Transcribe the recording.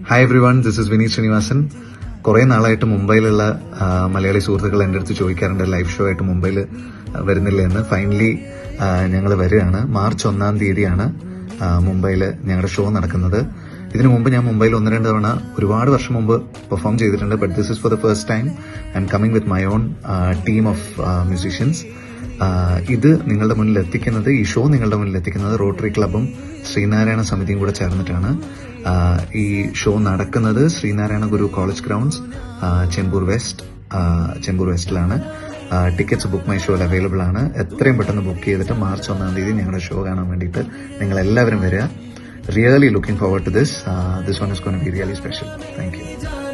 Hi everyone, this is Vineeth Sreenivasan. കുറേ നാളായിട്ട് മുംബൈയിലുള്ള മലയാളി സുഹൃത്തുക്കൾ എൻ്റെ അടുത്ത് ചോദിക്കാറുണ്ട് ലൈവ് ഷോ ആയിട്ട് മുംബൈയിൽ വരുന്നില്ല എന്ന്. ഫൈനലി ഞങ്ങൾ വരികയാണ്. മാർച്ച് 1-ാം തീയതിയാണ് മുംബൈയിൽ ഞങ്ങളുടെ ഷോ നടക്കുന്നത്. ഇതിനു മുമ്പ് ഞാൻ മുംബൈയിൽ 1-2 തവണ ഒരുപാട് വർഷം മുമ്പ് പെർഫോം ചെയ്തിട്ടുണ്ട്. But this is for the first time I am coming with my own team of musicians. ഇത് നിങ്ങളുടെ മുന്നിൽ എത്തിക്കുന്നത്, ഈ ഷോ നിങ്ങളുടെ മുന്നിൽ എത്തിക്കുന്നത് റോട്ടറി ക്ലബും ശ്രീനാരായണ സമിതിയും കൂടെ ചേർന്നിട്ടാണ്. ഈ ഷോ നടക്കുന്നത് ശ്രീനാരായണ ഗുരു കോളേജ് ഗ്രൗണ്ട്സ്, ചെമ്പൂർ വെസ്റ്റിലാണ്. ടിക്കറ്റ്സ് ബുക്ക് മൈ ഷോയിൽ അവൈലബിൾ ആണ്. എത്രയും പെട്ടെന്ന് ബുക്ക് ചെയ്തിട്ട് മാർച്ച് 1-ാം തീയതി ഞങ്ങളുടെ ഷോ കാണാൻ വേണ്ടിയിട്ട് നിങ്ങൾ എല്ലാവരും വരിക. Really looking forward to this. This one is going to be really special. Thank you.